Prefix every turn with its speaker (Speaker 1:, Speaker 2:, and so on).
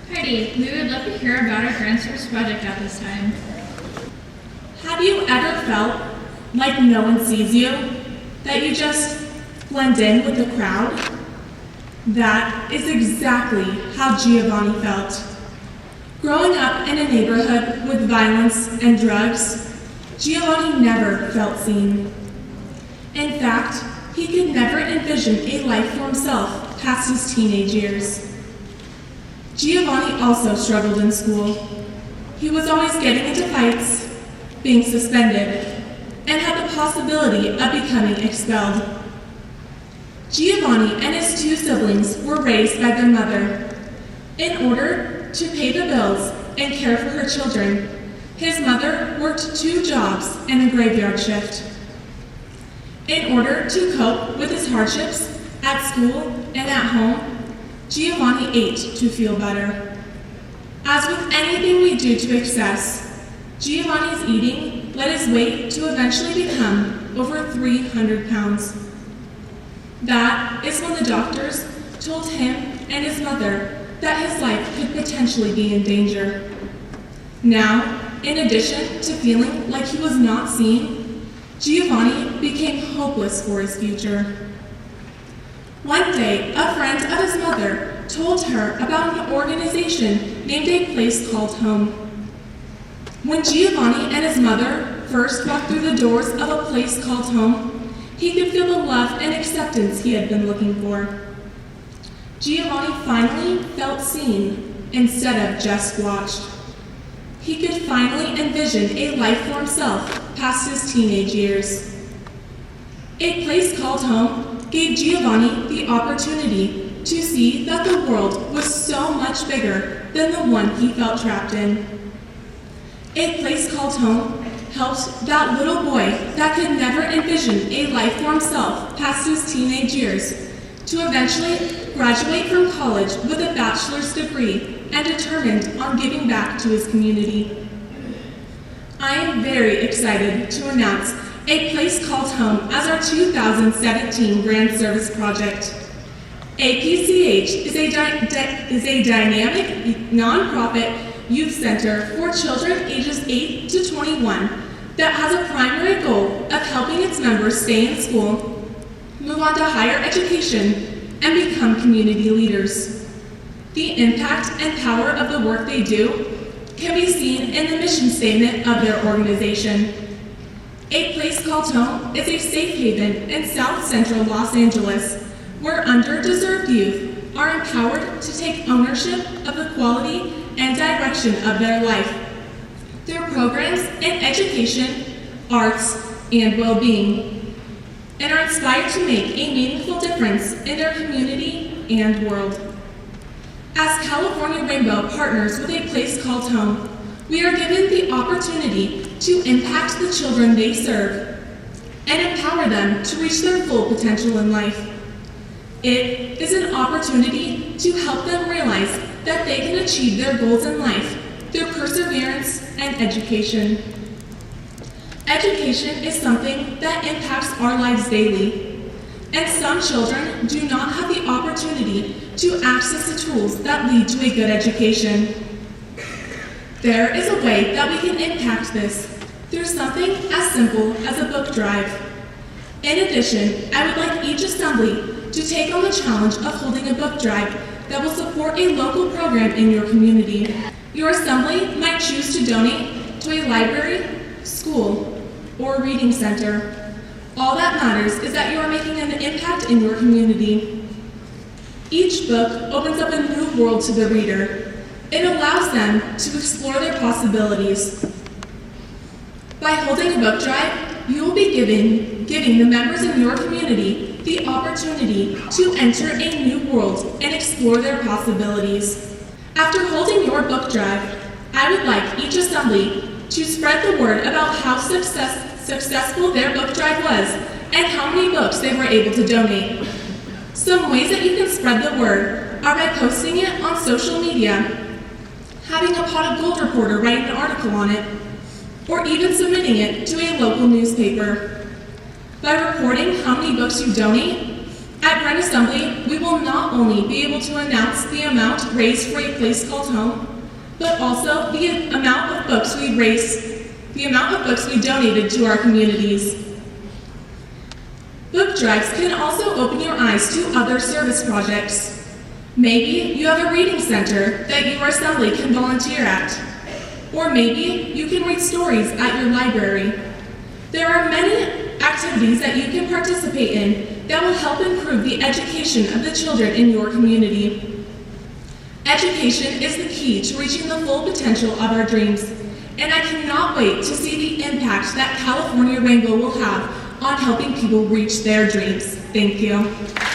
Speaker 1: Heidi, we would love to hear about our Grand Service project at this time.
Speaker 2: Have you ever felt like no one sees you? That you just blend in with the crowd? That is exactly how Giovanni felt. Growing up in a neighborhood with violence and drugs, Giovanni never felt seen. In fact, he could never envision a life for himself past his teenage years. Giovanni also struggled in school. He was always getting into fights, being suspended, and had the possibility of becoming expelled. Giovanni and his two siblings were raised by their mother. In order to pay the bills and care for her children, his mother worked 2 jobs and a graveyard shift. In order to cope with his hardships at school and at home, Giovanni ate to feel better. As with anything we do to excess, Giovanni's eating led his weight to eventually become over 300 pounds. That is when the doctors told him and his mother that his life could potentially be in danger. Now, in addition to feeling like he was not seen, Giovanni became hopeless for his future. One day, a friend of his mother told her about an organization named A Place Called Home. When Giovanni and his mother first walked through the doors of A Place Called Home, he could feel the love and acceptance he had been looking for. Giovanni finally felt seen instead of just watched. He could finally envision a life for himself past his teenage years. A Place Called Home gave Giovanni the opportunity to see that the world was so much bigger than the one he felt trapped in. A Place Called Home helped that little boy that could never envision a life for himself past his teenage years to eventually graduate from college with a bachelor's degree and determined on giving back to his community. I am very excited to announce A Place Called Home as our 2017 Grand Service Project. APCH is a dynamic, nonprofit youth center for children ages 8 to 21 that has a primary goal of helping its members stay in school, move on to higher education, and become community leaders. The impact and power of the work they do can be seen in the mission statement of their organization. A Place Called Home is a safe haven in South Central Los Angeles where underdeserved youth are empowered to take ownership of the quality and direction of their life through programs in education, arts, and well-being, and are inspired to make a meaningful difference in their community and world. As California Rainbow partners with A Place Called Home, we are given the opportunity to impact the children they serve and empower them to reach their full potential in life. It is an opportunity to help them realize that they can achieve their goals in life through perseverance and education. Education is something that impacts our lives daily, and some children do not have the opportunity to access the tools that lead to a good education. There is a way that we can impact this through something as simple as a book drive. In addition, I would like each assembly to take on the challenge of holding a book drive that will support a local program in your community. Your assembly might choose to donate to a library, school, or reading center. All that matters is that you are making an impact in your community. Each book opens up a new world to the reader. It allows them to explore their possibilities. By holding a book drive, you will be giving the members in your community the opportunity to enter a new world and explore their possibilities. After holding your book drive, I would like each assembly to spread the word about how successful their book drive was and how many books they were able to donate. Some ways that you can spread the word are by posting it on social media, having a Pot of Gold reporter write an article on it, or even submitting it to a local newspaper. By reporting how many books you donate, At Brent Assembly, we will not only be able to announce the amount raised for a place called home, but also the amount of books we donated to our communities. Book drives can also open your eyes to other service projects. Maybe you have a reading center that your assembly can volunteer at. Or maybe you can read stories at your library. There are many activities that you can participate in that will help improve the education of the children in your community. Education is the key to reaching the full potential of our dreams, and I cannot wait to see the impact that California Rainbow will have on helping people reach their dreams. Thank you.